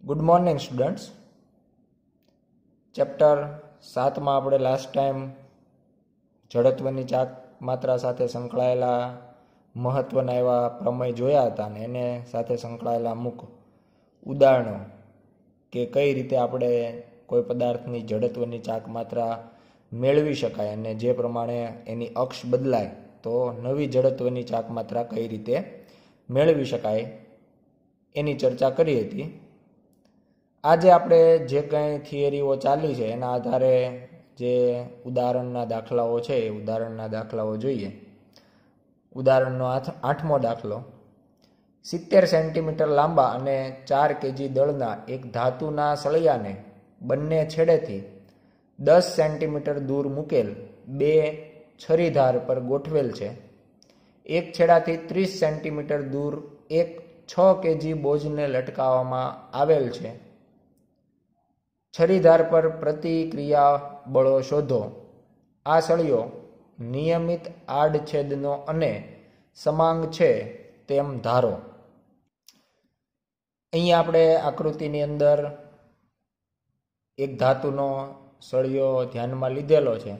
Good morning students. Chapter 7માં આપણે last time જડત્વની ચાક માત્રા સાથે સંકળાયેલા મહત્વના એવા પ્રમેય જોયા હતા અને એને સાથે સંકળાયેલા અમુક ઉદાહરણો કે કઈ રીતે આપણે કોઈ પદાર્થની જડત્વની ચાક માત્રા મેળવી શકાય અને જે પ્રમાણે એની અક્ષ બદલાય તો નવી જડત્વની ચાક માત્રા કઈ રીતે મેળવી શકાય એની ચર્ચા કરી હતી. આજે આપણે જે કંઈ થિયરીઓ ચાલી છે એના આધારે જે ઉદાહરણના દાખલાઓ છે એ ઉદાહરણના દાખલાઓ જોઈએ. ઉદાહરણનો 8મો દાખલો, 70 સેન્ટીમીટર લાંબા અને 4 કેજી દળના એક ધાતુના સળિયાને બંને છેડેથી 10 સેન્ટીમીટર દૂર મૂકેલ બે છરીધાર પર ગોઠવેલ છે. એક છેડાથી 30 સેન્ટીમીટર દૂર એક 6 કેજી બોજને લટકાવવામાં આવેલ છે. છરીધાર પર પ્રતિક્રિયા બળો શોધો. આ સળિયો નિયમિત આડછેદનો અને સમાંગ છે તેમ ધારો. અહીંયા આપણે આકૃતિની અંદર એક ધાતુનો સળિયો ધ્યાનમાં લીધેલો છે.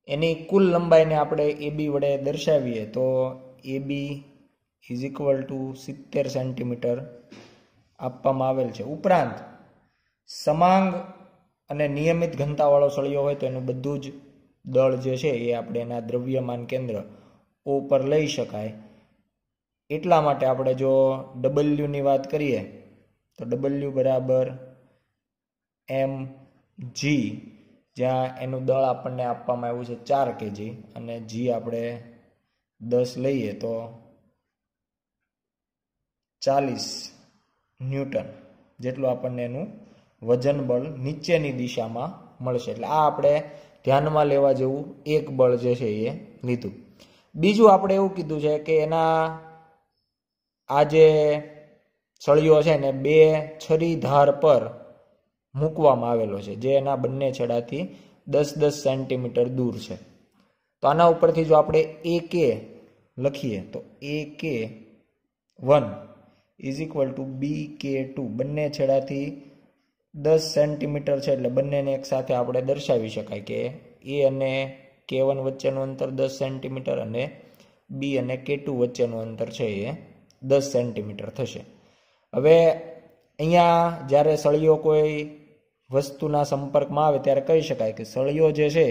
એની કુલ લંબાઈને આપણે AB વડે દર્શાવીએ તો AB is equal to 70 centimetre આપવામાં આવેલ છે. ઉપરાંત સમાંગ અને નિયમિત ઘનતાવાળો સળિયો હોય તો એનું બધું જ દળ જે છે એ આપણે એના દ્રવ્યમાન કેન્દ્ર O પર લઈ શકાય. એટલા માટે આપણે જો W ની વાત કરીએ તો W બરાબર mg, જ્યાં એનું દળ આપણને આપવામાં આવ્યું છે 4 કેજી અને G આપણે 10 લઈએ તો 40 ન્યૂટન જેટલું આપણને એનું વજન બળ નીચેની દિશામાં મળશે. એટલે આ આપણે ધ્યાનમાં લેવા જેવું એક બળ જે છે એ લીધું. બીજું આપણે એવું કીધું છે કે એના આ જે સળિયો છે ને બે છરીધાર પર મૂકવામાં આવેલો છે જે એના બંને છેડાથી 10-10 સેન્ટીમીટર દૂર છે. તો આના ઉપરથી જો આપણે AK લખીએ તો AK1 is equal to BK2, બંને છેડાથી 10 સેન્ટીમીટર છે એટલે બંનેને એક સાથે આપણે દર્શાવી શકાય કે A અને K1 વચ્ચેનું અંતર 10 સેન્ટીમીટર અને B અને K2 વચ્ચેનું અંતર છે એ 10 સેન્ટીમીટર થશે. હવે અહીંયા જ્યારે સળિયો કોઈ વસ્તુના સંપર્કમાં આવે ત્યારે કહી શકાય કે સળિયો જે છે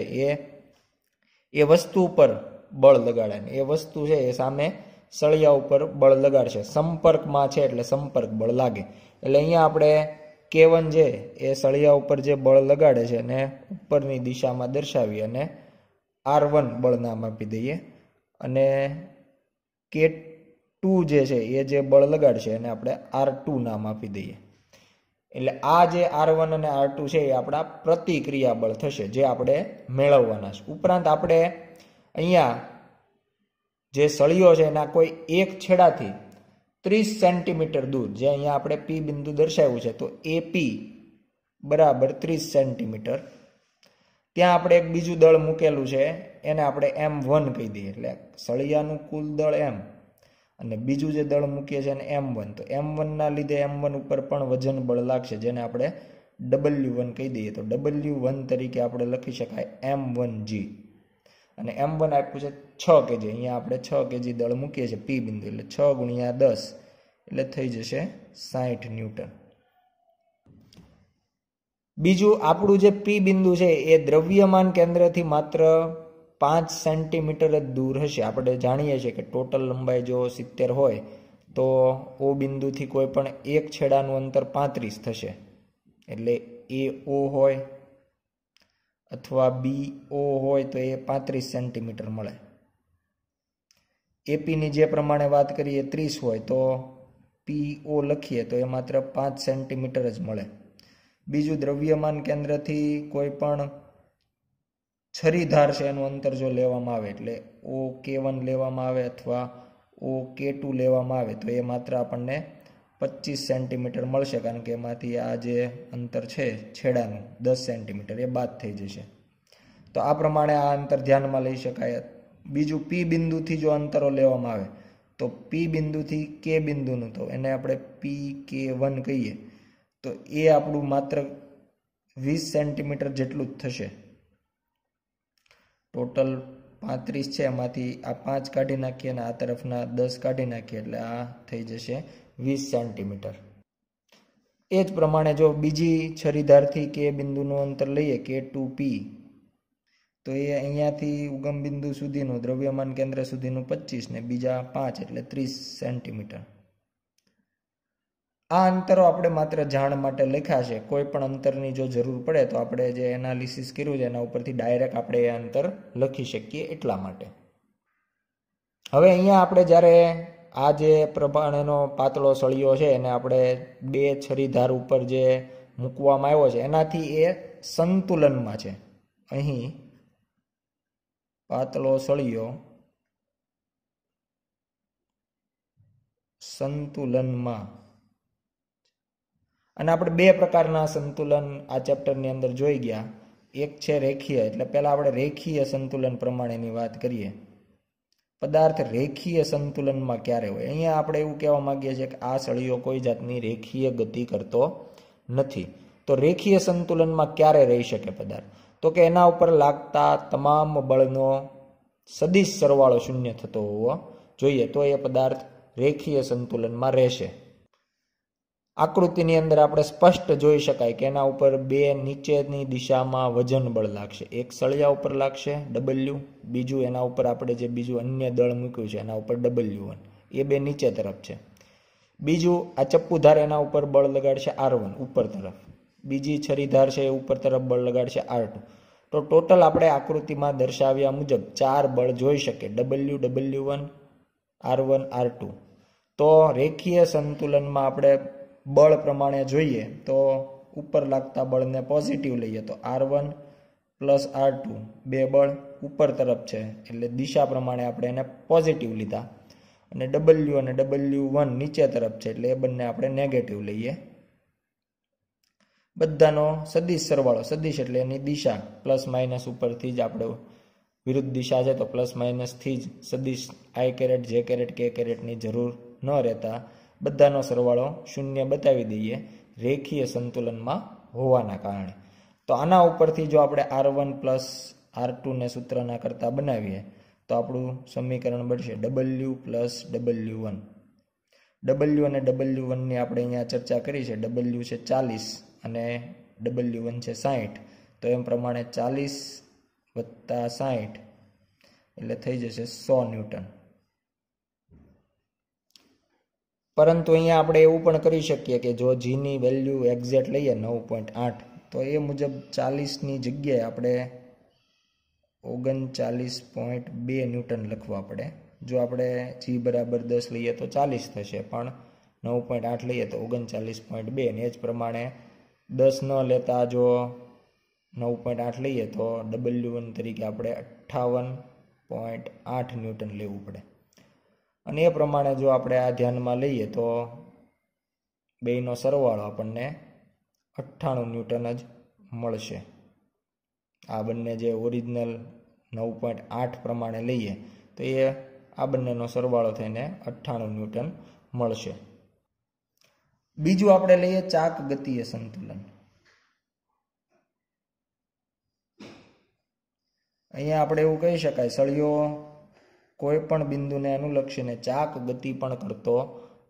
એ વસ્તુ ઉપર બળ લગાડે ને એ વસ્તુ છે એ સામે સળિયા ઉપર બળ લગાડશે. સંપર્કમાં છે એટલે સંપર્ક બળ લાગે. એટલે અહીંયા આપણે K1 છે એ સળિયા ઉપર જે બળ લગાડે છે અને ઉપરની દિશામાં દર્શાવી અને R1 બળ નામ આપી દઈએ અને K2 જે છે એ જે બળ લગાડશે એને આપણે R2 નામ આપી દઈએ. એટલે આ જે R1 અને R2 છે એ આપણા પ્રતિક્રિયા બળ થશે જે આપણે મેળવવાના છે. ઉપરાંત આપણે અહીંયા જે સળિયો છે એના કોઈ એક છેડાથી 30 સેન્ટીમીટર દૂર, જે અહીંયા આપણે P બિંદુ દર્શાવ્યું છે તો AP બરાબર 30 સેન્ટીમીટર, ત્યાં આપણે એક બીજું દળ મૂકેલું છે એને આપણે M1 કહી દઈએ. એટલે સળિયાનું કુલ દળ M અને બીજું જે દળ મૂકીએ છીએ એને M1. તો M1 ના લીધે M1 ઉપર પણ વજન બળ લાગશે જેને આપણે W1 કહી દઈએ. તો W1 તરીકે આપણે લખી શકાય M1G અને M1 આપ્યું છે 6 કેજી. અહીંયા આપણે 6 કેજી દળ મૂકીએ છીએ P બિંદુ એટલે 6 ગુણ્યા 10 એટલે થઈ જશે 60 ન્યૂટન. બીજું આપણું જે P બિંદુ છે એ દ્રવ્યમાન કેન્દ્રથી માત્ર 5 સેન્ટીમીટર જ દૂર હશે. આપણે જાણીએ છીએ કે ટોટલ લંબાઈ જો 70 હોય તો O બિંદુથી કોઈ પણ એક છેડાનું અંતર 35 થશે. એટલે AO હોય અથવા BO હોય તો એ 35 સેન્ટીમીટર મળે. AP ની જે પ્રમાણે વાત કરીએ 30 હોય તો PO લખીએ તો એ માત્ર 5 સેન્ટીમીટર જ મળે. બીજું દ્રવ્યમાન કેન્દ્રથી કોઈ પણ છરીધાર છે એનું અંતર જો લેવામાં આવે એટલે OK1 લેવામાં આવે અથવા OK2 લેવામાં આવે તો એ માત્ર આપણને 25 સેન્ટીમીટર મળશે કારણ કે એમાંથી આ જે અંતર છે છેડાનું 10 સેન્ટીમીટર એ બાદ થઈ જશે. તો આ પ્રમાણે આ અંતર ધ્યાનમાં લઈ શકાય. બીજું P બિંદુથી જો અંતરો લેવામાં આવે તો P બિંદુથી K બિંદુનું તો એને આપણે PK1 કહીએ તો એ આપણું માત્ર 20 સેન્ટીમીટર જેટલું જ થશે. ટોટલ 35 છે, એમાંથી આ 5 કાઢી નાખીએ અને આ તરફના 10 કાઢી નાખીએ એટલે આ થઈ જશે 20 સેન્ટીમીટર. એ જ પ્રમાણે જો બીજી છરીધારથી કે બિંદુનું અંતર લઈએ K2P, તો એ અહીંયાથી ઉગમ બિંદુ સુધીનું દ્રવ્યમાન કેન્દ્ર સુધીનું 25 ને બીજા 5 એટલે 30 સેન્ટીમીટર. આ અંતરો આપણે માત્ર જાણ માટે લખ્યા છે. કોઈ પણ અંતરની જો જરૂર પડે તો આપણે જે એનાલિસિસ કર્યું છે એના ઉપરથી ડાયરેક્ટ આપણે એ અંતર લખી શકીએ એટલા માટે. હવે અહીંયા આપણે જ્યારે આ જે પ્રમાણેનો પાતળો સળિયો છે એને આપણે 2 છરીધાર ઉપર જે મૂકવામાં આવ્યો છે એનાથી એ સંતુલનમાં છે. અહીં પાતળો સળિયો સંતુલનમાં, અને આપણે 2 પ્રકારના સંતુલન આ ચેપ્ટરની અંદર જોઈ ગયા. એક છે રેખીય, એટલે પહેલા આપણે રેખીય સંતુલન પ્રમાણેની વાત કરીએ. પદાર્થ રેખીય સંતુલનમાં ક્યારે હોય? અહીંયા આપણે એવું કહેવા માંગીએ છીએ કે આ સળિયો કોઈ જાતની રેખીય ગતિ કરતો નથી. તો રેખીય સંતુલનમાં ક્યારે રહી શકે પદાર્થ? તો કે એના ઉપર લાગતા તમામ બળનો સદિશ સરવાળો શૂન્ય થતો હોવો જોઈએ, તો એ પદાર્થ રેખીય સંતુલનમાં રહેશે. આકૃતિની અંદર આપણે સ્પષ્ટ જોઈ શકાય કે એના ઉપર 2 નીચેની દિશામાં વજન બળ લાગશે. એક સળિયા ઉપર લાગશે W, બીજું એના ઉપર આપણે જે બીજું અન્ય દળ મૂક્યું છે એના ઉપર W1. એ 2 નીચે તરફ છે. બીજું આ ચપ્પુધાર એના ઉપર બળ લગાડશે R1 ઉપર તરફ, બીજી છરીધાર છે એ ઉપર તરફ બળ લગાડશે R2. તો ટોટલ આપણે આકૃતિમાં દર્શાવ્યા મુજબ 4 બળ જોઈ શકીએ, W1, R1, R2. તો રેખીય સંતુલનમાં આપણે બળ પ્રમાણે જોઈએ તો ઉપર લાગતા બળને પોઝિટિવ લઈએ તો R1 પ્લસ R2 2 બળ ઉપર તરફ છે એટલે દિશા પ્રમાણે આપણે એને પોઝિટિવ લીધા, અને W અને W1 નીચે તરફ છે એટલે એ બંને આપણે નેગેટિવ લઈએ. બધાનો સદિશ સરવાળો, સદિશ એટલે એની દિશા પ્લસ માઇનસ ઉપરથી જ આપણે વિરુદ્ધ દિશા છે તો પ્લસ માઇનસથી જ સદિશ I caret J caret K કેરેટની જરૂર ન રહેતા બધાનો સરવાળો 0 બતાવી દઈએ રેખીય સંતુલનમાં હોવાના કારણે. તો આના ઉપરથી જો આપણે R1 પ્લસ R2 ને સૂત્રના કરતા બનાવીએ તો આપણું સમીકરણ બનશે W પ્લસ W1. W અને W1 ની આપણે અહીંયા ચર્ચા કરી છે. W છે 40 અને W1 છે 60. તો એમ પ્રમાણે 40 વત્તા 60 એટલે થઈ જશે 100 ન્યૂટન. પરંતુ અહીંયા આપણે એવું પણ કરી શકીએ કે જો Gની વેલ્યુ એક્ઝેક્ટ લઈએ 9.8 તો એ મુજબ 40ની જગ્યાએ આપણે 39.2 ન્યૂટન લખવા પડે. જો આપણે G બરાબર 10 લઈએ તો 40 થશે, પણ 9.8 લઈએ તો 39.2, ને એ જ પ્રમાણે 10 ન લેતા જો 9.8 લઈએ તો W1 તરીકે આપણે 58.8 ન્યૂટન લેવું પડે. અને એ પ્રમાણે જો આપણે આ ધ્યાનમાં લઈએ તો બેયનો સરવાળો આપણને 98 ન્યૂટન જ મળશે. આ બંને જે ઓરિજિનલ 9.8 પ્રમાણે લઈએ તો એ આ બંનેનો સરવાળો થઈને 98 ન્યૂટન મળશે. બીજું આપણે લઈએ ચાક ગતિય સંતુલન. અહીંયા આપણે એવું કહી શકાય સળિયો કોઈ પણ બિંદુને અનુલક્ષીને ચાક ગતિ પણ કરતો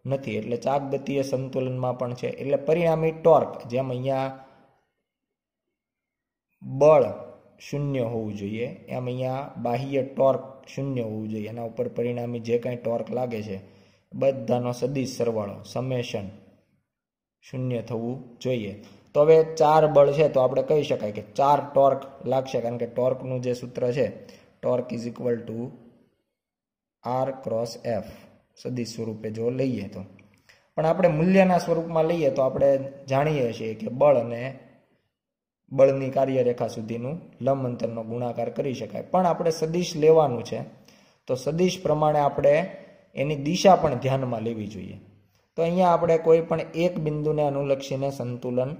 નથી, એટલે ચાક ગતિય સંતુલનમાં પણ છે. એટલે પરિણામી ટોર્ક, જેમ અહીંયા બળ 0 હોવું જોઈએ એમ અહીંયા બાહ્ય ટોર્ક 0 હોવું જોઈએ. એના ઉપર પરિણામી જે કંઈ ટોર્ક લાગે છે બધાનો સદિશ સરવાળો સમેશન 0 થવું જોઈએ. તો હવે 4 બળ છે તો આપણે કહી શકાય કે 4 ટોર્ક લાગશે, કારણ કે ટોર્કનું જે સૂત્ર છે torque is equal to R cross F સદિશ સ્વરૂપે જો લઈએ તો. પણ આપણે મૂલ્યના સ્વરૂપમાં લઈએ તો આપણે જાણીએ છીએ કે બળ અને બળની કાર્યરેખા સુધીનું લંબ અંતરનો ગુણાકાર કરી શકાય. પણ આપણે સદિશ લેવાનું છે તો સદિશ પ્રમાણે આપણે એની દિશા પણ ધ્યાનમાં લેવી જોઈએ. તો અહીંયા આપણે કોઈ પણ એક બિંદુને અનુલક્ષીને સંતુલન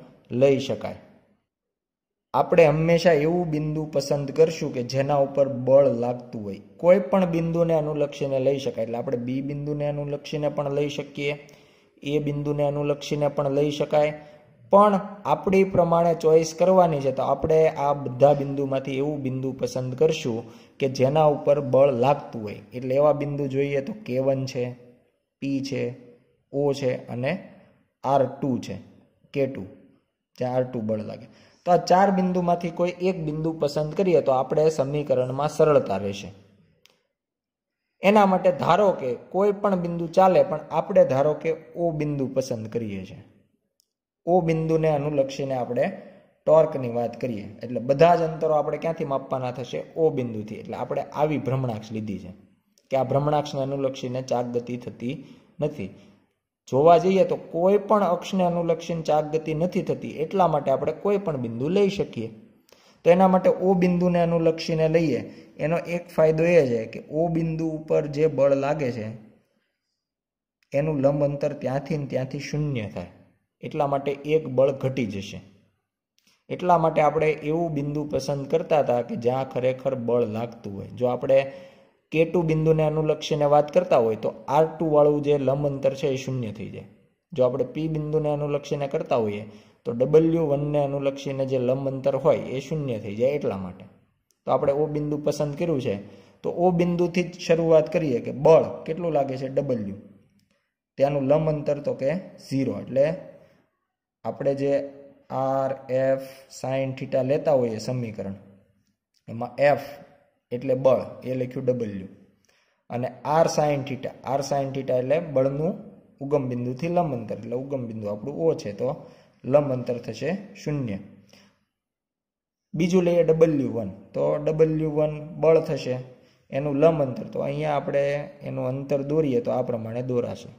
લઈ શકાય. આપણે હંમેશા એવું બિંદુ પસંદ કરશું કે જેના ઉપર બળ લાગતું હોય. કોઈ પણ બિંદુને અનુલક્ષીને લઈ શકાય. એટલે આપણે બી બિંદુને અનુલક્ષીને પણ લઈ શકીએ, એ બિંદુને અનુલક્ષીને પણ લઈ શકાય, પણ આપણી પ્રમાણે ચોઈસ કરવાની છે. તો આપણે આ બધા બિંદુમાંથી એવું બિંદુ પસંદ કરશું કે જેના ઉપર બળ લાગતું હોય. એટલે એવા બિંદુ જોઈએ તો K1 છે, P છે, O છે અને R2 છે, K2, જ્યાં R2 બળ લાગે. તો આ 4 બિંદુમાંથી કોઈ એક બિંદુ પસંદ કરીએ તો આપણે સમીકરણમાં સરળતા રહેશે. એના માટે ધારો કે કોઈ પણ બિંદુ ચાલે, પણ આપણે ધારો કે O બિંદુ પસંદ કરીએ છીએ. O બિંદુને અનુલક્ષીને આપણે ટોર્કની વાત કરીએ. એટલે બધા જ અંતરો આપણે ક્યાંથી માપવાના થશે? O બિંદુથી. એટલે આપણે આવી ભ્રમણાક્ષ લીધી છે કે આ ભ્રમણાક્ષને અનુલક્ષીને ચાક ગતિ થતી નથી. જોવા જઈએ તો કોઈ પણ અક્ષને અનુલક્ષીને ચાક ગતિ નથી થતી, એટલા માટે આપણે કોઈ પણ બિંદુ લઈ શકીએ. તો એના માટે O બિંદુને અનુલક્ષીને લઈએ. એનો એક ફાયદો એ છે કે O બિંદુ ઉપર જે બળ લાગે છે એનું લંબ અંતર ત્યાંથી ને ત્યાંથી શૂન્ય થાય. એટલા માટે એક બળ ઘટી જશે. એટલા માટે આપણે એવું બિંદુ પસંદ કરતા હતા કે જ્યાં ખરેખર બળ લાગતું હોય. જો આપણે K2 બિંદુને અનુલક્ષીને વાત કરતા હોય તો R2 વાળું જે લંબ અંતર છે એ શૂન્ય થઈ જાય. જો આપણે P બિંદુને અનુલક્ષીને કરતા હોઈએ તો W1 ને અનુલક્ષીને જે લંબ અંતર હોય એ શૂન્ય થઈ જાય. એટલા માટે તો આપણે O બિંદુ પસંદ કર્યું છે. તો O બિંદુથી જ શરૂઆત કરીએ કે બળ કેટલું લાગે છે? W. ત્યાંનું લંબ અંતર તો કે 0. એટલે આપણે જે R, F, sin θ લેતા હોઈએ સમીકરણ, એમાં F એટલે બળ, એ લખ્યું W, અને R sin θ એટલે બળનું ઉગમ બિંદુથી લંબ અંતર, એટલે ઉગમ બિંદુ આપણું O છે, તો લંબ અંતર થશે 0. બીજું લઈએ W1, તો W1 બળ થશે, એનું લંબ અંતર, તો અહીંયા આપણે એનું અંતર દોરીએ તો આ પ્રમાણે દોરાશે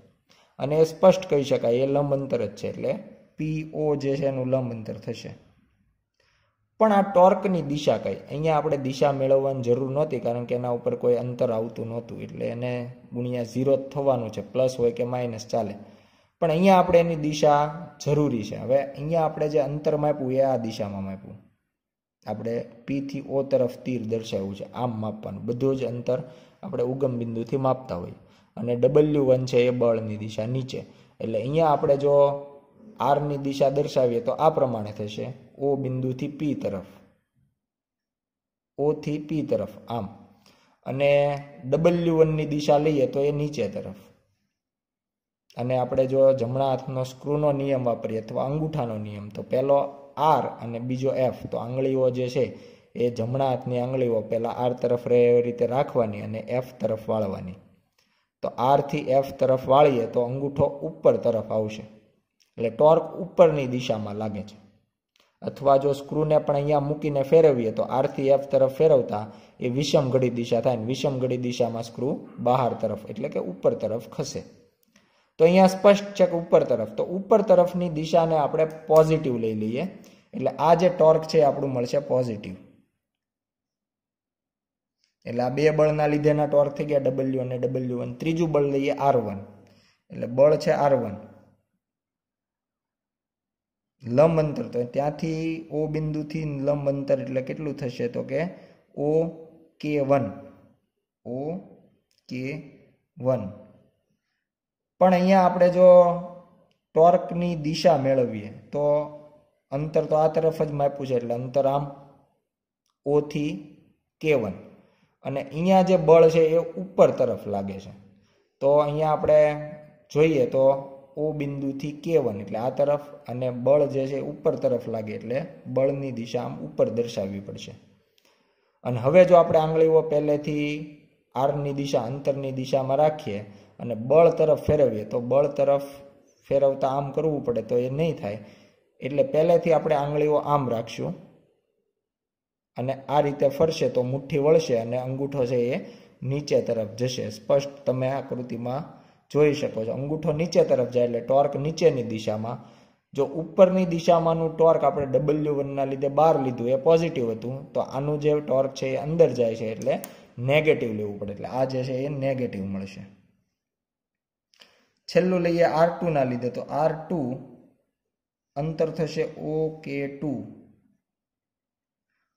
અને એ સ્પષ્ટ કહી શકાય એ લંબ અંતર જ છે. એટલે PO જે છે એનું લંબ અંતર થશે. પણ આ ટોર્કની દિશા કઈ? અહીંયા આપણે દિશા મેળવવાની જરૂર નહોતી, કારણ કે એના ઉપર કોઈ અંતર આવતું નહોતું. એટલે એને ગુણ્યા 0 જ થવાનું છે, પ્લસ હોય કે માઇનસ ચાલે. પણ અહીંયા આપણે એની દિશા જરૂરી છે. હવે અહીંયા આપણે જે અંતર માપ્યું એ આ દિશામાં માપ્યું. આપણે P થી O તરફ તીર દર્શાવ્યું છે, આમ માપવાનું. બધું જ અંતર આપણે ઉગમ બિંદુથી માપતા હોઈએ. અને W1 છે એ બળની દિશા નીચે. એટલે અહીંયા આપણે જો R ની દિશા દર્શાવીએ તો આ પ્રમાણે થશે. O બિંદુથી P તરફ, O થી P તરફ આમ. અને W1 ની દિશા લઈએ તો એ નીચે તરફ. અને આપણે જો જમણા હાથનો સ્ક્રૂનો નિયમ વાપરીએ અથવા અંગૂઠાનો નિયમ, તો પહેલો R અને બીજો F, તો આંગળીઓ જે છે એ જમણા હાથની આંગળીઓ પહેલા R તરફ રહે એવી રીતે રાખવાની અને F તરફ વાળવાની. તો R થી F તરફ વાળીએ તો અંગૂઠો ઉપર તરફ આવશે. એટલે ટોર્ક ઉપરની દિશામાં લાગે છે. અથવા જો સ્ક્રૂને પણ અહીંયા મૂકીને ફેરવીએ તો R થી F તરફ ફેરવતા એ વિષમ ઘડી દિશા થાય. વિષમ ઘડી દિશામાં સ્ક્રૂ બહાર તરફ, એટલે કે ઉપર તરફ ખસે. તો અહીંયા સ્પષ્ટ છે કે ઉપર તરફ. તો ઉપર તરફની દિશાને આપણે પોઝિટિવ લઈ લઈએ. એટલે આ જે ટોર્ક છે આપણું મળશે પોઝિટિવ. એટલે આ બે બળના લીધેના ટોર્ક થઈ ગયા W અને W1. ત્રીજું બળ લઈએ R1. એટલે બળ છે R1. લંબ અંતર, તો ત્યાંથી O બિંદુથી લંબ અંતર એટલે કેટલું થશે? તો કે OK1. OK1. પણ અહીંયા આપણે જો ટોર્કની દિશા મેળવીએ તો અંતર તો આ તરફ જ માપ્યું છે, એટલે અંતર આમ O થી K1. અને અહીંયા જે બળ છે એ ઉપર તરફ લાગે છે. તો અહીંયા આપણે જોઈએ તો O બિંદુથી K1 એટલે આ તરફ, અને બળ જે છે ઉપર તરફ લાગે, એટલે બળની દિશા આમ ઉપર દર્શાવવી પડશે. અને હવે જો આપણે આંગળીઓ પહેલેથી આરની દિશા, અંતરની દિશામાં રાખીએ અને બળ તરફ ફેરવીએ તો બળ તરફ ફેરવતા આમ કરવું પડે, તો એ નહીં થાય. એટલે પહેલેથી આપણે આંગળીઓ આમ રાખશું અને આ રીતે ફરશે તો મુઠ્ઠી વળશે અને અંગૂઠો છે એ નીચે તરફ જશે. સ્પષ્ટ તમે આકૃતિમાં જોઈ શકો છો. અંગૂઠો નીચે તરફ જાય એટલે ટોર્ક નીચેની દિશામાં. જો ઉપરની દિશામાંનું ટોર્ક આપણે W1 ના લીધે બહાર લીધું, એ પોઝિટિવ હતું, તો આનું જે ટોર્ક છે એ અંદર જાય છે એટલે નેગેટિવ લેવું પડે. એટલે આ જે છે એ નેગેટિવ મળશે. છેલ્લું લઈએ R2 ના લીધે, તો R2 અંતર થશે OK2.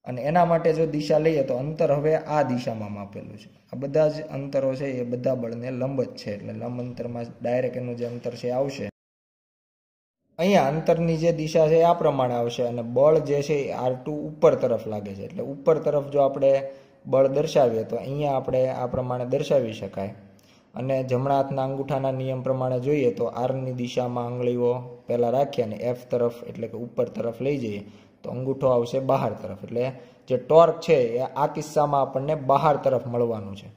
અને એના માટે જો દિશા લઈએ તો અંતર હવે આ દિશામાં માપેલું છે. આ બધા જ અંતરો છે એ બધા બળને લંબ જ છે. એટલે લંબ અંતરમાં ડાયરેક્ટ એનું જે અંતર છે આવશે. અહીંયા અંતરની જે દિશા છે આ પ્રમાણે આવશે અને બળ જે છે એ R2 ઉપર તરફ લાગે છે. એટલે ઉપર તરફ જો આપણે બળ દર્શાવીએ તો અહીંયા આપણે આ પ્રમાણે દર્શાવી શકાય. અને જમણા હાથના અંગૂઠાના નિયમ પ્રમાણે જોઈએ તો આરની દિશામાં આંગળીઓ પહેલાં રાખીએ અને F તરફ એટલે કે ઉપર તરફ લઈ જઈએ તો અંગૂઠો આવશે બહાર તરફ. એટલે જે ટોર્ક છે એ આ કિસ્સામાં આપણને બહાર તરફ મળવાનું છે.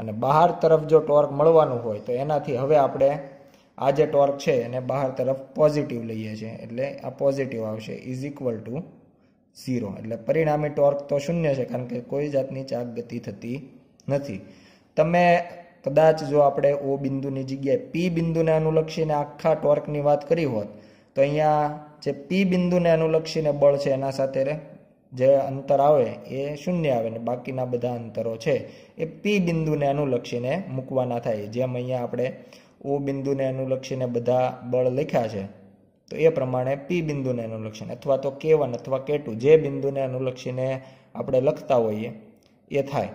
અને બહાર તરફ જો ટોર્ક મળવાનું હોય તો એનાથી હવે આપણે આ જે ટોર્ક છે એને બહાર તરફ પોઝિટિવ લઈએ છીએ. એટલે આ પોઝિટિવ આવશે ઇઝ ઇક્વલ ટુ 0. એટલે પરિણામી ટોર્ક તો શૂન્ય છે કારણ કે કોઈ જાતની ચાક ગતિ થતી નથી. તમે કદાચ જો આપણે O બિંદુની જગ્યાએ P બિંદુને અનુલક્ષીને આખા ટોર્કની વાત કરી હોત તો અહીંયા જે P બિંદુને અનુલક્ષીને બળ છે એના સાથે જે અંતર આવે એ શૂન્ય આવે ને બાકીના બધા અંતરો છે એ P બિંદુને અનુલક્ષીને મૂકવાના થાય. જેમ અહીંયા આપણે O બિંદુને અનુલક્ષીને બધા બળ લખ્યા છે તો એ પ્રમાણે P બિંદુને અનુલક્ષીને અથવા તો K1 અથવા K2 જે બિંદુને અનુલક્ષીને આપણે લખતા હોઈએ એ થાય.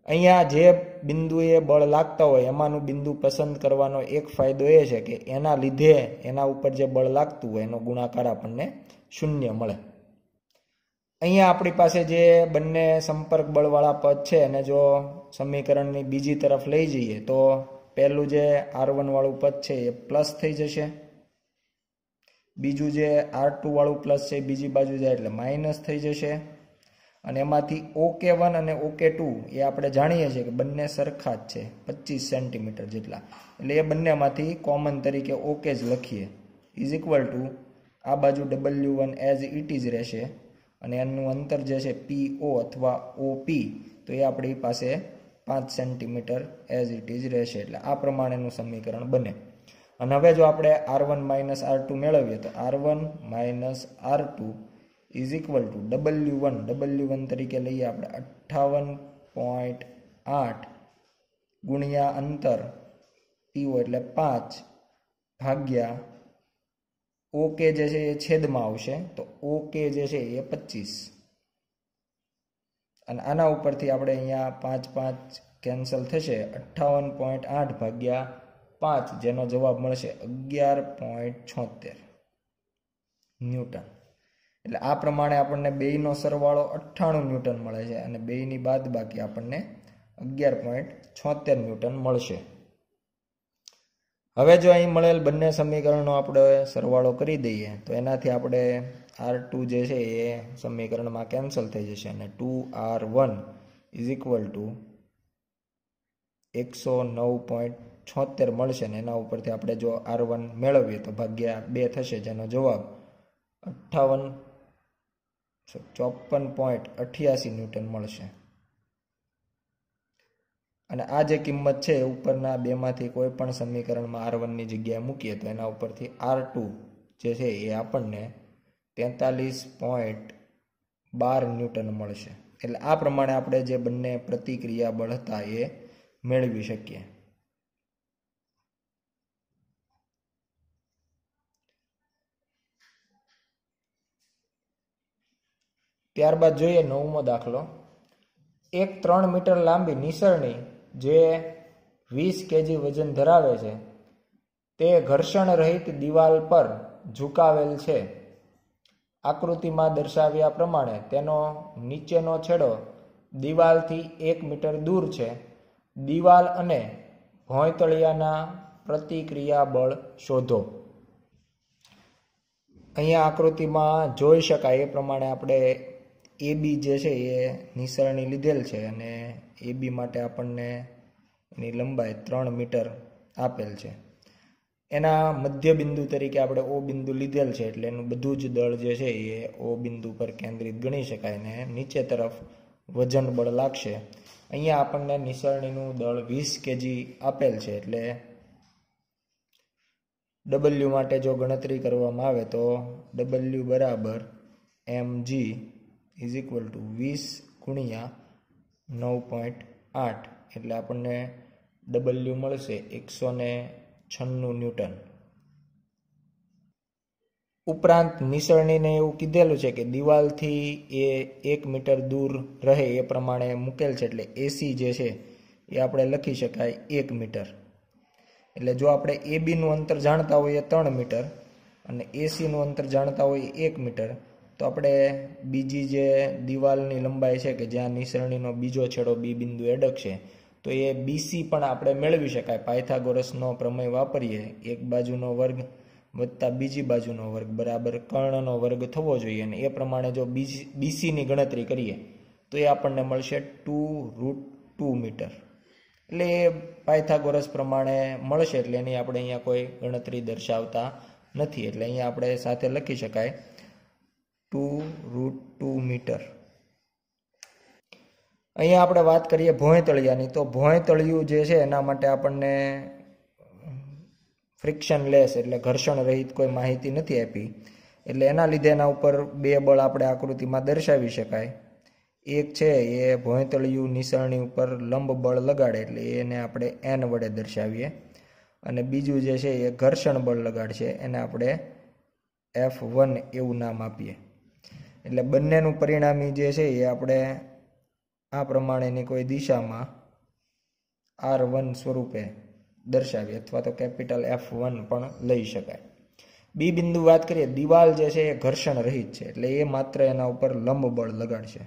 અહીંયા જે બિંદુએ બળ લાગતા હોય એમાંનું બિંદુ પસંદ કરવાનો એક ફાયદો એ છે કે એના લીધે એના ઉપર જે બળ લાગતું હોય એનો ગુણાકાર આપણને શૂન્ય મળે. અહીંયા આપણી પાસે જે બંને સંપર્ક બળવાળા પદ છે અને જો સમીકરણની બીજી તરફ લઈ જઈએ તો પહેલું જે R1 વાળું પદ છે એ પ્લસ થઈ જશે. બીજું જે R2 વાળું પ્લસ છે બીજી બાજુ જાય એટલે માઇનસ થઈ જશે. અને એમાંથી OK1 અને OK2 એ આપણે જાણીએ છીએ કે બંને સરખા જ છે 25 સેન્ટીમીટર જેટલા. એટલે એ બંનેમાંથી કોમન તરીકે OK જ લખીએ ઇઝ ઇક્વલ ટુ આ બાજુ W1 એઝ ઇટ ઇઝ રહેશે અને એનું અંતર જે છે PO અથવા OP તો એ આપણી પાસે 5 સેન્ટીમીટર એઝ ઇટ ઇઝ રહેશે. એટલે આ પ્રમાણેનું સમીકરણ બને. અને હવે જો આપણે R1 માઇનસ R2 મેળવીએ તો R1 minus R2 is equal to W1 તરીકે લઈએ આપણે 58.8 ગુણ્યા અંતર PO એટલે 5 ભાગ્યા OK જે છે એ છેદમાં આવશે તો OK જે છે એ 25 અને આના ઉપરથી આપણે અહીંયા 5 કેન્સલ થશે 58.8 ભાગ્યા 5 જેનો જવાબ મળશે 11.76 ન્યૂટન. એટલે આ પ્રમાણે આપણને બેયનો સરવાળો 98 ન્યૂટન મળે છે અને બેયની બાદબાકી આપણને 11.76 ન્યૂટન મળશે. હવે જો અહીં મળેલ બંને સમીકરણો આપણે સરવાળો કરી દઈએ તો એનાથી આપણે R2 જે છે એ સમીકરણમાં કેન્સલ થઈ જશે અને 2R1 ઇઝ ઇક્વલ ટુ 109.76 મળશે ને એના ઉપરથી આપણે જો R1 મેળવીએ તો ભાગ્યા 2 થશે જેનો જવાબ 54.88 ન્યૂટન મળશે. અને આ જે કિંમત છે ઉપરના બેમાંથી કોઈ પણ સમીકરણમાં R1 ની જગ્યાએ મૂકીએ તો એના ઉપરથી R2 જે છે એ આપણને 43.12 ન્યૂટન મળશે. એટલે આ પ્રમાણે આપણે જે બંને પ્રતિક્રિયા બળ હતા એ મેળવી શકીએ. ત્યારબાદ જોઈએ 9મો દાખલો. એક 3 મીટર લાંબી નિસરણી જે 20 kg વજન ધરાવે છે તે ઘર્ષણ રહિત દિવાલ પર ઝુકાવેલ છે. આકૃતિમાં દર્શાવ્યા પ્રમાણે તેનો નીચેનો છેડો દિવાલથી 1 મીટર દૂર છે. દિવાલ અને ભોંયતળિયાના પ્રતિક્રિયા બળ શોધો. અહીંયા આકૃતિમાં જોઈ શકાય એ પ્રમાણે આપણે AB જે છે એ નિસરણી લીધેલ છે અને AB માટે આપણને એની લંબાઈ 3 મીટર આપેલ છે. એના મધ્ય બિંદુ તરીકે આપણે O બિંદુ લીધેલ છે એટલે એનું બધું જ દળ જે છે એ O બિંદુ પર કેન્દ્રિત ગણી શકાય ને નીચે તરફ વજન બળ લાગશે. અહીંયા આપણને નિસરણીનું દળ 20 kg આપેલ છે એટલે W માટે જો ગણતરી કરવામાં આવે તો W બરાબર mg ઇઝ ઇક્વલ ટુ 20 ગુણ્યા 9.8 એટલે આપણને W મળશે 196 ન્યૂટન. ઉપરાંત નિસરણીને એવું કીધેલું છે કે દિવાલથી એ 1 મીટર દૂર રહે એ પ્રમાણે મૂકેલ છે એટલે AC જે છે એ આપણે લખી શકાય 1 મીટર. એટલે જો આપણે AB નું અંતર જાણતા હોઈએ 3 મીટર અને એસીનું અંતર જાણતા હોય 1 મીટર, તો આપણે બીજી જે દિવાલની લંબાઈ છે કે જ્યાં નિસરણીનો બીજો છેડો બી બિંદુ અડકશે, તો એ બીસી પણ આપણે મેળવી શકાય. પાયથાગોરસનો પ્રમેય વાપરીએ, એક બાજુનો વર્ગ વત્તા બીજી બાજુનો વર્ગ બરાબર કર્ણનો વર્ગ થવો જોઈએ, અને એ પ્રમાણે જો બીસીની ગણતરી કરીએ તો એ આપણને મળશે 2√2 મીટર. એટલે એ પાયથાગોરસ પ્રમાણે મળશે, એટલે એની આપણે અહીંયા કોઈ ગણતરી દર્શાવતા નથી. એટલે અહીંયા આપણે સાથે લખી શકાય 2√2 મીટર. અહીંયા આપણે વાત કરીએ ભોંયતળિયાની, તો ભોંયતળિયું જે છે એના માટે આપણને ફ્રિક્શનલેસ એટલે ઘર્ષણ રહિત કોઈ માહિતી નથી આપી, એટલે એના લીધે એના ઉપર બે બળ આપણે આકૃતિમાં દર્શાવી શકાય. એક છે એ ભોંયતળિયું નિસરણી ઉપર લંબ બળ લગાડે એટલે એને આપણે n વડે દર્શાવીએ, અને બીજું જે છે એ ઘર્ષણ બળ લગાડશે એને આપણે F1 એવું નામ આપીએ. એટલે બંનેનું પરિણામી જે છે એ આપણે આ પ્રમાણેની કોઈ દિશામાં R1 સ્વરૂપે દર્શાવીએ, અથવા તો કેપિટલ F1 પણ લઈ શકાય. બી બિંદુ વાત કરીએ, દિવાલ જે છે એ ઘર્ષણ રહિત છે, એટલે એ માત્ર એના ઉપર લંબ બળ લગાડશે,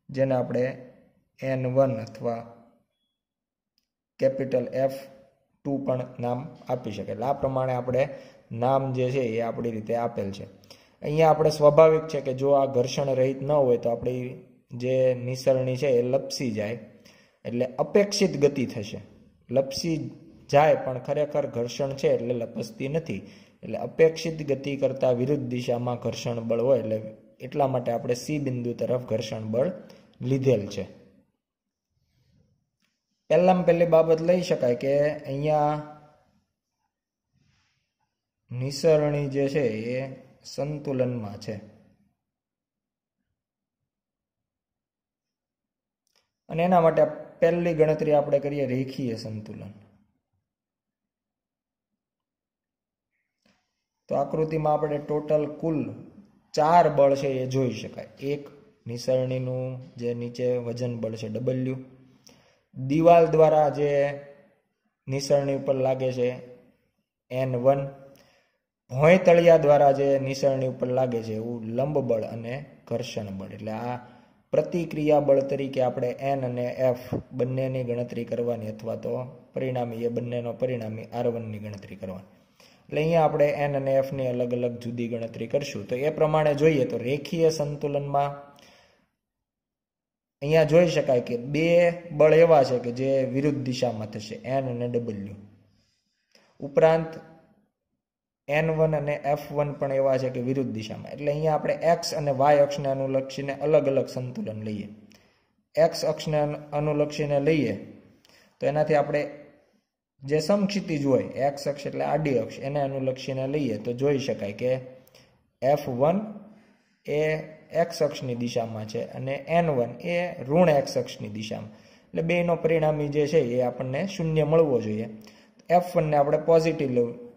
જેને આપણે N1 અથવા કેપિટલ F2 પણ નામ આપી શકે. એટલે આ પ્રમાણે આપણે નામ જે છે એ આપણી રીતે આપેલ છે. અહીંયા આપણે સ્વાભાવિક છે કે જો આ ઘર્ષણ રહિત ન હોય તો આપણી જે નિસરણી છે એ લપસી જાય, એટલે અપેક્ષિત ગતિ થશે. લપસી જાય પણ ખરેખર ઘર્ષણ છે એટલે લપસતી નથી, એટલે અપેક્ષિત ગતિ કરતાં વિરુદ્ધ દિશામાં ઘર્ષણ બળ હોય, એટલે એટલા માટે આપણે સી બિંદુ તરફ ઘર્ષણ બળ લીધેલ છે. પહેલામાં પહેલી બાબત લઈ શકાય કે અહીંયા નિસરણી જે છે એ સંતુલનમાં છે, અને એના માટે પહેલી ગણતરી આપણે કરીએ રેખીય સંતુલન. તો આકૃતિમાં આપણે ટોટલ કુલ 4 બળ છે એ જોઈ શકાય. એક નિસરણીનું જે નીચે વજન બળ છે W, દિવાલ દ્વારા જે નિસરણી ઉપર લાગે છે N1, ભોંયતળિયા દ્વારા જે નિસરણી ઉપર લાગે છે એવું લંબ બળ અને ઘર્ષણ બળ. એટલે આ પ્રતિક્રિયા બળ તરીકે આપણે N અને F બંનેની ગણતરી કરવાની, અથવા તો પરિણામી એ બંનેનો પરિણામી R1 ની ગણતરી કરવાની. એટલે અહીંયા આપણે N અને F ની અલગ અલગ જુદી ગણતરી કરશું. તો એ પ્રમાણે જોઈએ તો રેખીય સંતુલનમાં અહીંયા જોઈ શકાય કે બે બળ એવા છે કે જે વિરુદ્ધ દિશામાં થશે, N અને W. ઉપરાંત N1 અને F1 પણ એવા છે કે વિરુદ્ધ દિશામાં. એટલે અહીંયા આપણે X અને Y અક્ષને અનુલક્ષીને અલગ અલગ સંતુલન લઈએ. X અક્ષને અનુલક્ષીને લઈએ તો એનાથી આપણે જે સમક્ષિતિજ હોય, X અક્ષ એટલે આડી અક્ષ, એને અનુલક્ષીને લઈએ તો જોઈ શકાય કે F1 એ X અક્ષની દિશામાં છે અને N1 એ ઋણ X અક્ષની દિશામાં. એટલે બેનો પરિણામી જે છે એ આપણને 0 મળવો જોઈએ. F1 ને આપણે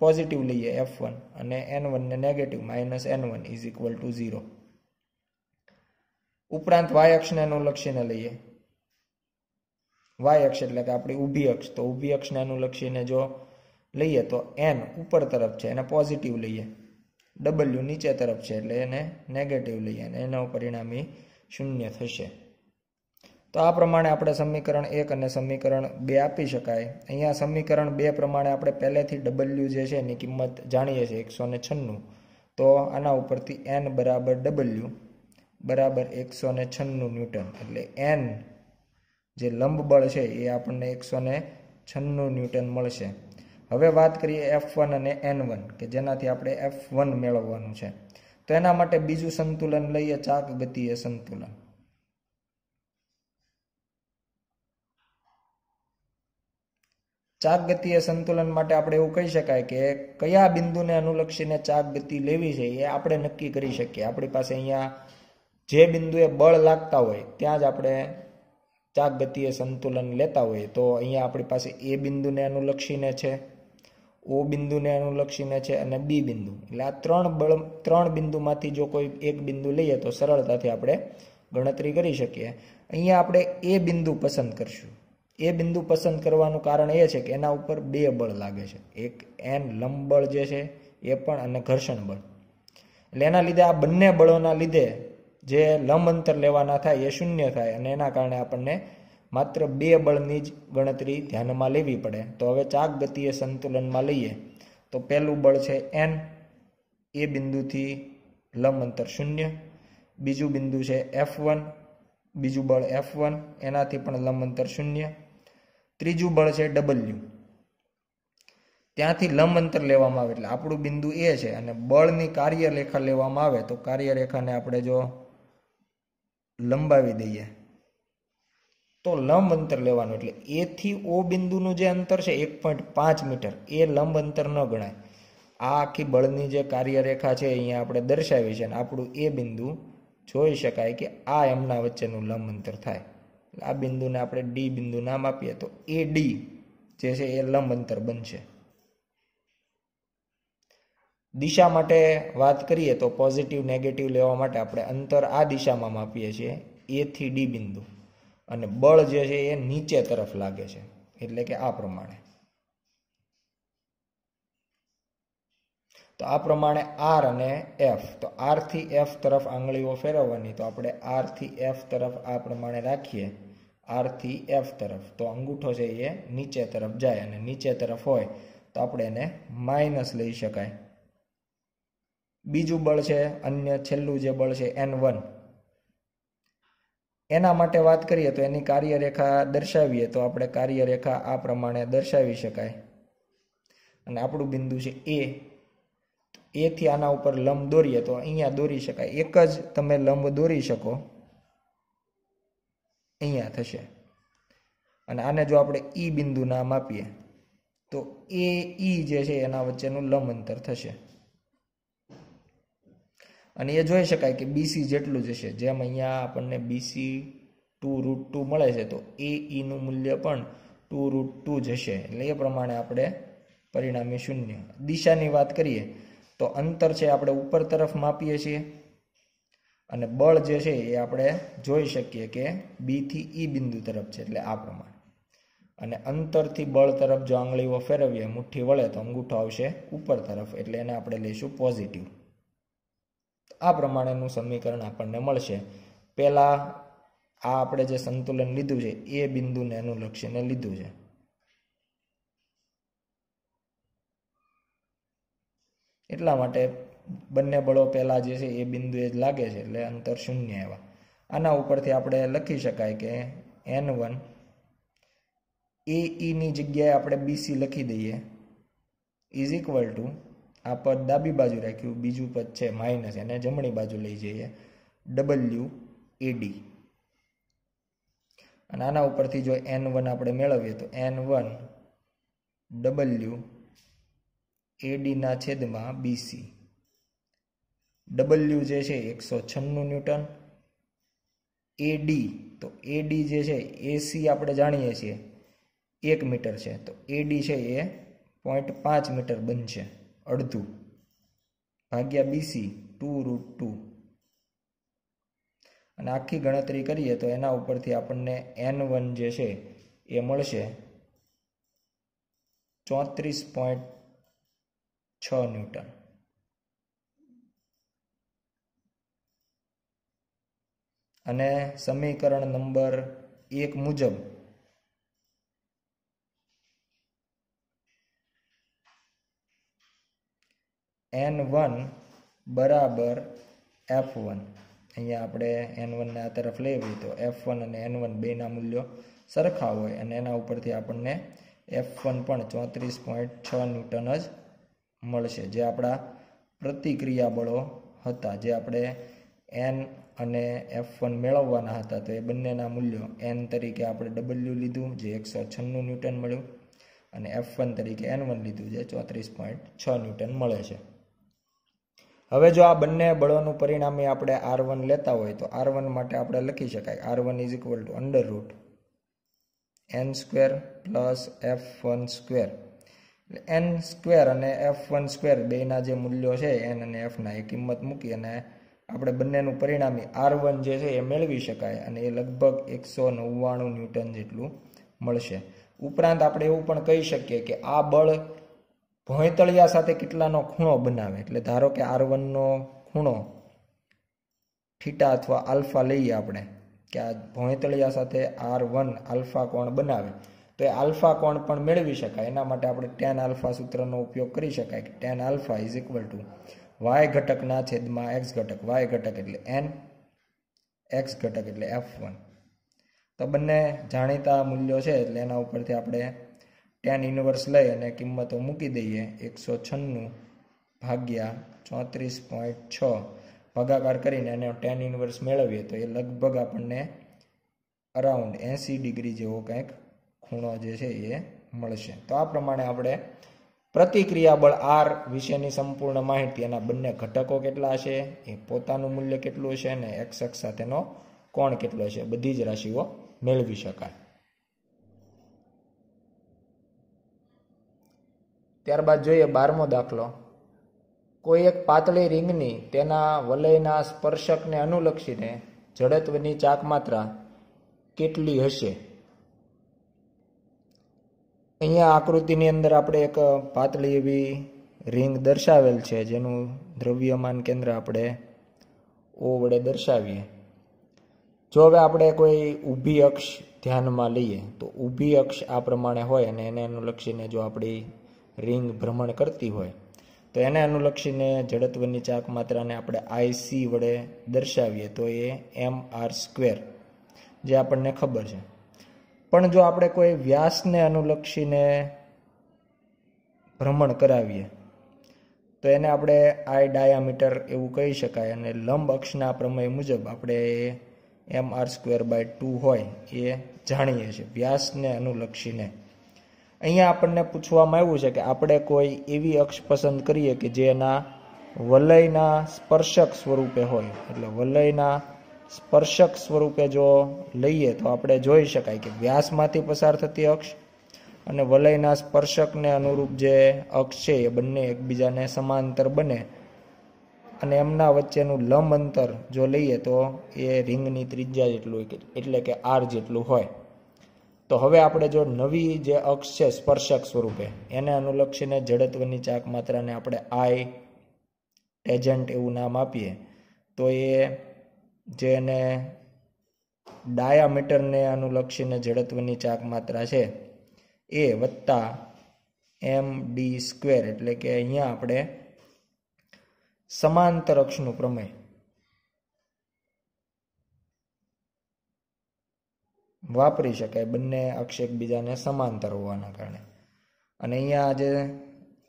પોઝિટિવ લઈએ F1, અને N1 ને નેગેટિવ -N1 = 0. ઉપરાંત Y અક્ષને અનુલક્ષીને લઈએ, Y અક્ષ એટલે કે આપણી ઊભી અક્ષ, તો ઊભી અક્ષને અનુલક્ષીને જો લઈએ તો N ઉપર તરફ છે એને પોઝિટિવ લઈએ, W નીચે તરફ છે એટલે એને નેગેટિવ લઈએ, અને એનો પરિણામી 0 થશે. તો આ પ્રમાણે આપણે સમીકરણ 1 અને સમીકરણ 2 આપી શકાય. અહીંયા સમીકરણ 2 પ્રમાણે આપણે પહેલેથી W જે છે એની કિંમત જાણીએ છીએ 196. તો આના ઉપરથી N બરાબર W બરાબર 196 ન્યૂટન, એટલે N જે લંબ બળ છે એ આપણને 196 ન્યૂટન મળશે. હવે વાત કરીએ F1 અને N1 કે જેનાથી આપણે F1 મેળવવાનું છે. તો એના માટે બીજું સંતુલન લઈએ, ચાક ગતિય સંતુલન. ચાક ગતિય સંતુલન માટે આપણે એવું કહી શકાય કે કયા બિંદુને અનુલક્ષીને ચાક ગતિ લેવી છે એ આપણે નક્કી કરી શકીએ. આપણી પાસે અહીંયા જે બિંદુએ બળ લાગતા હોય ત્યાં જ આપણે ચાક ગતિય સંતુલન લેતા હોઈએ. તો અહીંયા આપણી પાસે એ બિંદુને અનુલક્ષીને છે, O બિંદુને અનુલક્ષીને છે અને B બિંદુ. એટલે આ ત્રણ બિંદુમાંથી જો કોઈ એક બિંદુ લઈએ તો સરળતાથી આપણે ગણતરી કરી શકીએ. અહીંયા આપણે એ બિંદુ પસંદ કરશું. એ બિંદુ પસંદ કરવાનું કારણ એ છે કે એના ઉપર બે બળ લાગે છે. એક N લંબ બળ જે છે એ પણ, અને ઘર્ષણ બળ. એટલે એના લીધે આ બંને બળોના લીધે જે લંબ અંતર લેવાના થાય એ શૂન્ય થાય, અને એના કારણે આપણને માત્ર 2 બળની જ ગણતરી ધ્યાનમાં લેવી પડે. તો હવે ચાક ગતિએ સંતુલનમાં લઈએ તો પહેલું બળ છે n, એ બિંદુથી લંબ અંતર 0. બીજું બિંદુ છે F1, બીજું બળ F1, એનાથી પણ લંબ અંતર 0. ત્રીજું બળ છે W, ત્યાંથી લંબ અંતર લેવામાં આવે એટલે આપણું બિંદુ એ છે, અને બળની કાર્યરેખા લેવામાં આવે તો કાર્યરેખાને આપણે જો લંબાવી દઈએ તો લંબ અંતર લેવાનું, એટલે એ થી O બિંદુનું જે અંતર છે 1.5 મીટર, એ લંબ અંતર ન ગણાય. આ આખી બળની જે કાર્યરેખા છે અહીંયા આપણે દર્શાવી છે, અને આપણું એ બિંદુ જોઈ શકાય કે આ એમના વચ્ચેનું લંબ અંતર થાય. આ બિંદુને આપણે ડી બિંદુ નામ આપીએ તો એ ડી જે છે એ લંબ અંતર બનશે. દિશા માટે વાત કરીએ તો પોઝિટિવ નેગેટિવ લેવા માટે આપણે અંતર આ દિશામાં માપીએ છીએ, એ થી ડી બિંદુ, અને બળ જે છે એ નીચે તરફ લાગે છે, એટલે કે આ પ્રમાણે. તો આ પ્રમાણે R અને F, તો R થી F તરફ આંગળીઓ ફેરવવાની, તો આપણે R થી F તરફ આ પ્રમાણે રાખીએ, R થી F તરફ, તો અંગૂઠો છે એ નીચે તરફ જાય, અને નીચે તરફ હોય તો આપણે એને માઇનસ લઈ શકાય. બીજું બળ છે અન્ય છેલ્લું જે બળ છે N1, એના માટે વાત કરીએ તો એની કાર્યરેખા દર્શાવીએ તો આપણે કાર્યરેખા આ પ્રમાણે દર્શાવી શકાય, અને આપણું બિંદુ છે એ થી આના ઉપર લંબ દોરીએ તો અહીંયા દોરી શકાય. એક જ તમે લંબ દોરી શકો, અહીંયા થશે. અને આને જો આપણે ઈ બિંદુ નામ આપીએ તો એ ઈ જે છે એના વચ્ચેનું લંબ અંતર થશે. અને એ જોઈ શકાય કે બીસી જેટલું જ હશે. જેમ અહીંયા આપણને બીસી 2√2 મળે છે, તો એ ઈનું મૂલ્ય પણ 2√2 જ હશે. એટલે એ પ્રમાણે આપણે પરિણામી 0. દિશાની વાત કરીએ તો અંતર છે આપણે ઉપર તરફ માપીએ છીએ, અને બળ જે છે એ આપણે જોઈ શકીએ કે બી થી ઈ બિંદુ તરફ છે, એટલે આ પ્રમાણે. અને અંતરથી બળ તરફ જો આંગળીઓ ફેરવીએ, મુઠ્ઠી વળે તો અંગૂઠો આવશે ઉપર તરફ, એટલે એને આપણે લઈશું પોઝિટિવ. આ પ્રમાણેનું સમીકરણ આપણને મળશે. પહેલા આ આપણે જે સંતુલન લીધું છે એ બિંદુને અનુલક્ષીને લીધું છે. એટલા માટે બંને બળો પહેલા જે છે એ બિંદુએ જ લાગે છે, એટલે અંતર 0 એવા. આના ઉપરથી આપણે લખી શકાય કે N1 એ ઈની જગ્યાએ આપણે બીસી લખી દઈએ ઇઝ ઇક્વલ ટુ, આ પદ ડાબી બાજુ રાખ્યું, બીજું પદ છે માઇનસ, એને જમણી બાજુ લઈ જઈએ, WAD. અને આના ઉપરથી જો N1 આપણે મેળવીએ તો N1 WAD ના છેદમાં BC. W જે છે 196 ન્યૂટન, AD તો AD જે છે AC આપણે જાણીએ છીએ 1 મીટર છે, તો AD છે એ 0.5 મીટર બનશે, અડધું, ભાગ્યા BC 2√2. અને આખી ગણતરી કરીએ તો એના ઉપરથી આપણને N1 જે છે એ મળશે 34.6 ન્યૂટન. અને સમીકરણ નંબર 1 મુજબ N1 બરાબર F1, અહીંયા આપણે N1 ને આ તરફ લેવી તો F1 અને N1 બેના મૂલ્યો સરખા હોય, અને એના ઉપરથી આપણને F1 પણ 34.6 ન્યૂટન જ મળશે, જે આપણા પ્રતિક્રિયા બળો હતા, જે આપણે N અને F1 મેળવવાના હતા. તો એ બંનેના મૂલ્યો N તરીકે આપણે W લીધું જે 196 ન્યૂટન મળ્યું, અને F1 તરીકે N1 લીધું જે 34.6 ન્યૂટન મળે છે. હવે જો આ બંને બળોનું પરિણામી આપણે R1 લેતા હોય તો R1 માટે આપણે લખી શકાય R1 is equal to √n² plus F1². એટલે n² અને F1² બેના જે મૂલ્યો છે n અને f ના, એ કિંમત મૂકી અને આપણે બંનેનું પરિણામી R1 જે છે એ મેળવી શકાય, અને એ લગભગ 199 ન્યૂટન જેટલું મળશે. ઉપરાંત આપણે એવું પણ કહી શકીએ કે આ બળ ભોંયતળિયા સાથે કેટલાનો ખૂણો બનાવે, એટલે ધારો કે R1નો ખૂણો થીટા અથવા આલ્ફા લઈએ આપણે, કે આ ભોંયતળિયા સાથે R1 આલ્ફા કોણ બનાવે, તો એ આલ્ફા કોણ પણ મેળવી શકાય. એના માટે આપણે tan આલ્ફા સૂત્રનો ઉપયોગ કરી શકાય કે tan alpha is equal to y ઘટકના છેદમાં x ઘટક, y ઘટક એટલે n, x ઘટક એટલે f1. તો બંને જાણીતા મૂલ્યો છે એટલે એના ઉપરથી આપણે tan ઇન્વર્સ લઈ અને કિંમતો મૂકી દઈએ. 196 ભાગ્યા 34.6 ભાગાકાર કરીને એને tan ઇન્વર્સ મેળવીએ તો એ લગભગ આપણને અરાઉન્ડ 80 ડિગ્રી જેવો કંઈક ખૂણો જે છે એ મળશે. તો આ પ્રમાણે આપણે પ્રતિક્રિયા બળ R વિશેની સંપૂર્ણ માહિતી, એના બંને ઘટકો કેટલા હશે, એ પોતાનું મૂલ્ય કેટલું હશે અને x અક્ષ સાથેનો કોણ કેટલો હશે, બધી જ રાશિઓ મેળવી શકાય. ત્યારબાદ જોઈએ 12મો દાખલો. કોઈ એક પાતળી રીંગની તેના વલયના સ્પર્શકને અનુલક્ષીને જડત્વની ચાક માત્રા કેટલી હશે. અહીંયા આકૃતિની અંદર આપણે એક પાતળી એવી રીંગ દર્શાવેલ છે, જેનું દ્રવ્યમાન કેન્દ્ર આપણે O વડે દર્શાવીએ. જો હવે આપણે કોઈ ઊભી અક્ષ ધ્યાનમાં લઈએ તો ઊભી અક્ષ આ પ્રમાણે હોય અને એને અનુલક્ષીને જો આપણી રીંગ ભ્રમણ કરતી હોય તો એને અનુલક્ષીને જડત્વની ચાક માત્રાને આપણે IC વડે દર્શાવીએ તો એ mr², જે આપણને ખબર છે. પણ જો આપણે કોઈ વ્યાસને અનુલક્ષીને ભ્રમણ કરાવીએ તો એને આપણે I ડાયામીટર એવું કહી શકાય, અને લંબ અક્ષના પ્રમેય મુજબ આપણે mr²/2 હોય એ જાણીએ છીએ વ્યાસને અનુલક્ષીને. અહીંયા આપણને પૂછવામાં આવ્યું છે કે આપણે કોઈ એવી અક્ષ પસંદ કરીએ કે જેના વલયના સ્પર્શક સ્વરૂપે હોય, એટલે વલયના સ્પર્શક સ્વરૂપે જો લઈએ તો આપણે જોઈ શકાય કે વ્યાસમાંથી પસાર થતી અક્ષ અને વલયના સ્પર્શકને અનુરૂપ જે અક્ષ છે એ બંને એકબીજાને સમાંતર બને અને એમના વચ્ચેનું લંબ અંતર જો લઈએ તો એ રીંગની ત્રિજ્યા જેટલું, એટલે કે R જેટલું હોય. તો હવે આપણે જો નવી જે અક્ષ છે સ્પર્શક સ્વરૂપે એને અનુલક્ષીને જડત્વની ચાક માત્રાને આપણે I ટેજન્ટ એવું નામ આપીએ તો એ જે એને ડાયામીટરને અનુલક્ષીને જડત્વની ચાક માત્રા છે એ વત્તા md², એટલે કે અહીંયા આપણે સમાંતર અક્ષનું પ્રમેય વાપરી શકાય, બંને અક્ષ એકબીજાને સમાંતર હોવાના કારણે. અને અહીંયા જે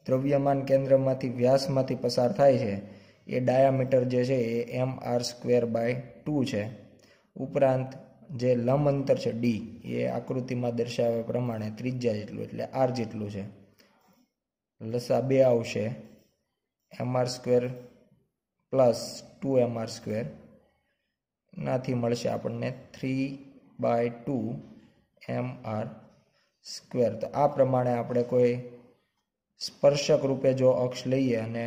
દ્રવ્યમાન કેન્દ્રમાંથી વ્યાસમાંથી પસાર થાય છે એ ડાયામીટર જે છે એ mr²/2 છે. ઉપરાંત જે લંબ અંતર છે d એ આકૃતિમાં દર્શાવ્યા પ્રમાણે ત્રિજ્યા જેટલું, એટલે R જેટલું છે. લસા 2 આવશે, mr² + 2mr², નાથી મળશે આપણને 3/2 mr². તો આ પ્રમાણે આપણે કોઈ સ્પર્શક રૂપે જો અક્ષ લઈએ અને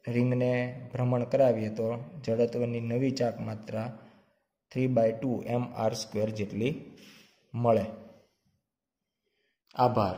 રીંગને ભ્રમણ કરાવીએ તો જડત્વની નવી ચાક માત્રા 3/2 mr² જેટલી મળે. આભાર.